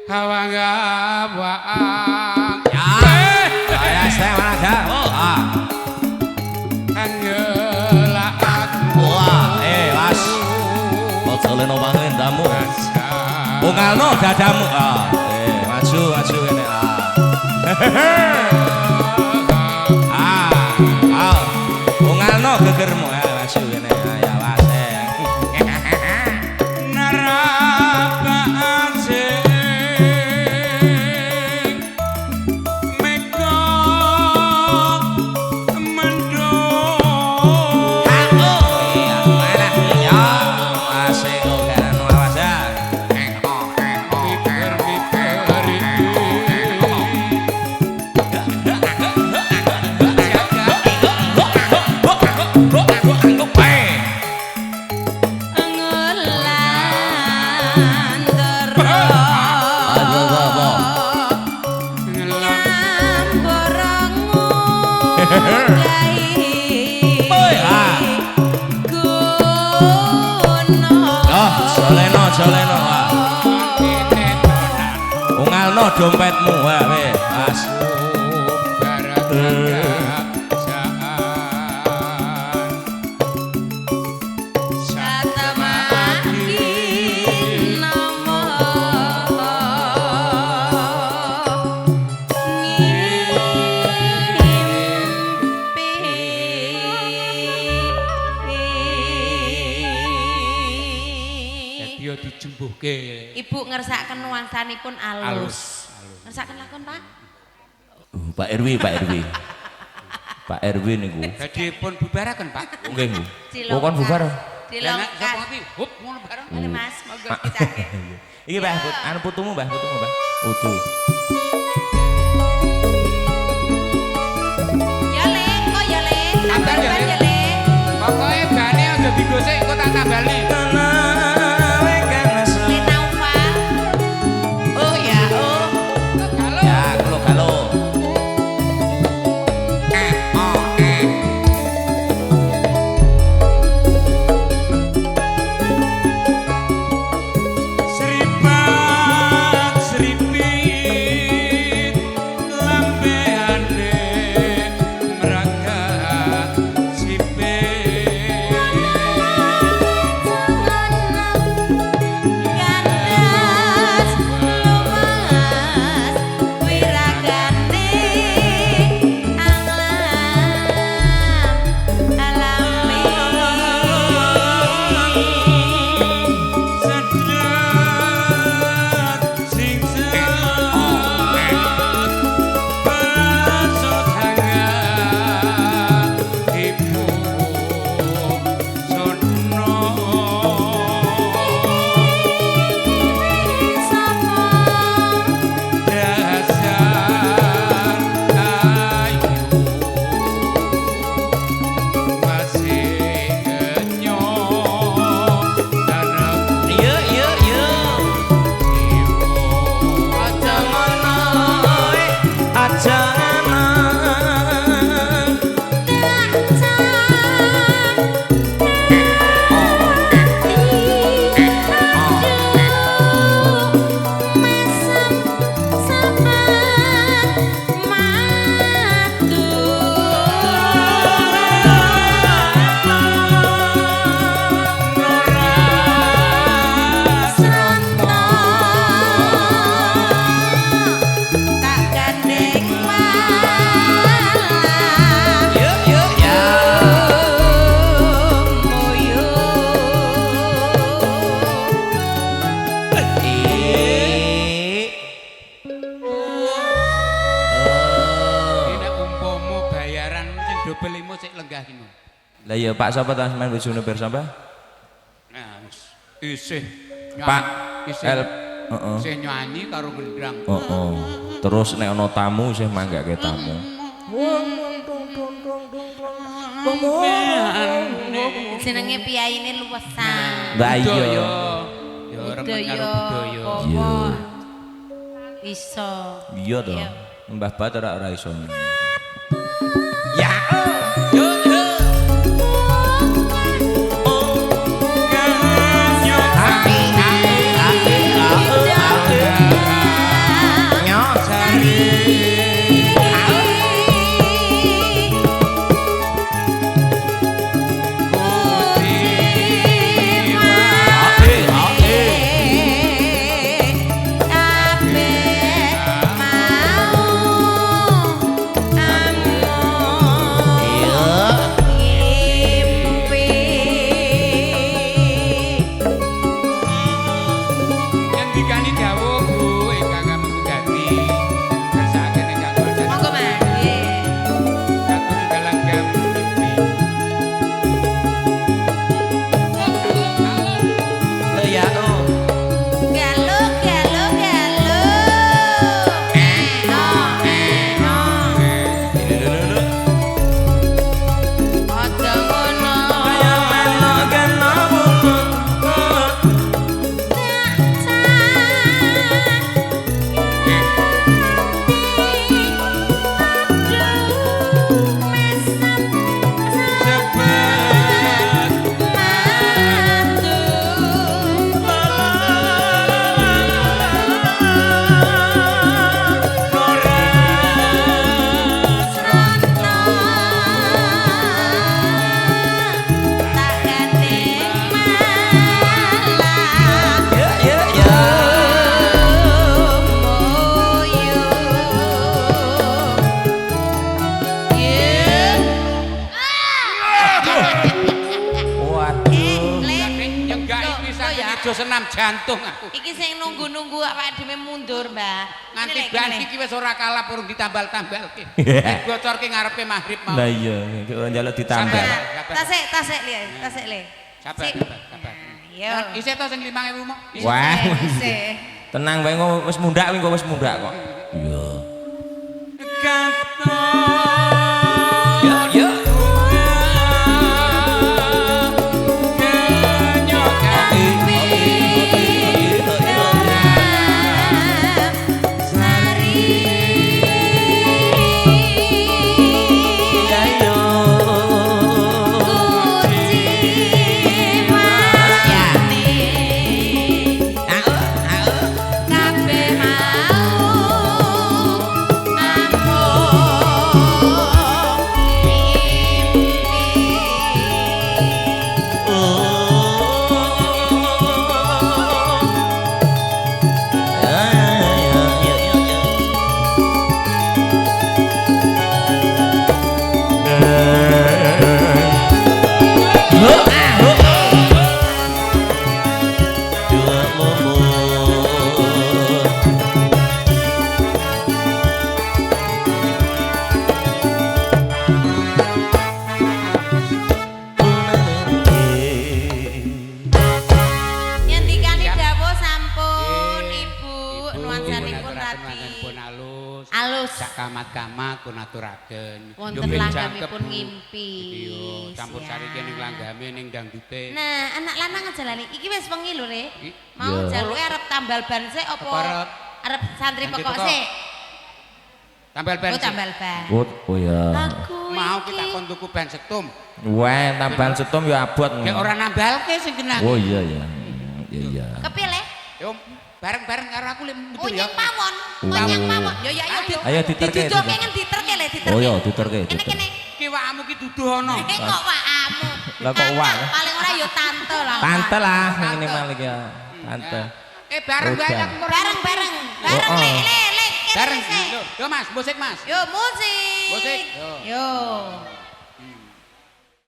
awang-awang ya saya mana aja angelak wah mas ojo leno banget damu bungalno dadamu maju ini bungalno gegermu maju ini ya mas Soleno ungalno dompetmu wae mas Ibu ngersaken nuansanipun alus. Ngersaken lakon, Pak? Pak RW niku. Badhe pun bubaraken, Pak. Nggih, Bu. Kok bubar? Dilongkan. Hup, ngono bareng. Halo, Mas, monggo dicake. Iki, Mbah, anu putumu, Mbah. Putu. Ya, Le, kok ya, Le. Sabar ya, Le. Pokoke bane aja digosek kok tak tambali. Lah iya Pak sapa ta sampean bojone pirsa Mbah? Nah, isih Pak isih isih nyanyi karo gendang. Heeh. Terus nek ana tamu isih manggake tamu. Jenenge piyaine luwesan. Lah iya ya. Ya remen karo budaya. Iya. Iso. Iya to. Mbah Bater ora iso. Ya. senam jantung aku. Iki sing nunggu-nunggu awake dhewe mundur, Mbak. Nganti ban iki wis ora kalah purung ditambal-tambalke. Bocorke ngarepe maghrib mau. Lah iya, ora njaluk ditambah. Sabar. Tasik le, tasik le. Sabar, Sik. sabar. Yo. Isih to sing 5.000 mau? Wah. Isih. Tenang wae kok wis mundhak kuwi kok wis mundhak kok. Iya. Kata Yo yo. Nyandikani dawuh sampun, Ibu. Nuansanipun radi. Pun alus. Alus. Sak kamat-kamat pun aturaken. Wonten Yo ben langgamipun jangkep, Bu. ngimpi. Iya, campur sari Siap. kene ning langgame ning dangdute. Nah, anak lanang aja lali. Iki wis wengi lho, Rek. Ih, Mau iya. jaluke arep tambal ban sik apa Apa arep? arep santri Santri pekok pekok. sik? Tambal ban. Oh, sik. tambal ban. Oh ya. Aku Mau iki- kita kon tuku ban setum. Wah, tambahan setum ya abot. Kayak ora nambalke sing kena. Oh iya ya. Iya iya. Kepilih. Yo bareng-bareng karo aku lek Oh, betul ya. nyang mawon. Oh, nyang mawon. Yo ya ayo. Ayo diterke, Diduduke diterke. kan diterke le, diterke. Oh iya, diterke, Kene diterke. kene. Ki wakmu ki duduh ana. Kok wakamu. Lah kok wak? Paling ora yo tante lah. Tante lah ngene malik ya. Tante. Bareng bae Udah. aku ora Bareng-bareng. Bareng Oh, le oh. le le. Kene Bareng. sik. Yo Mas, musik Mas. Yo musik. Musik. Yo.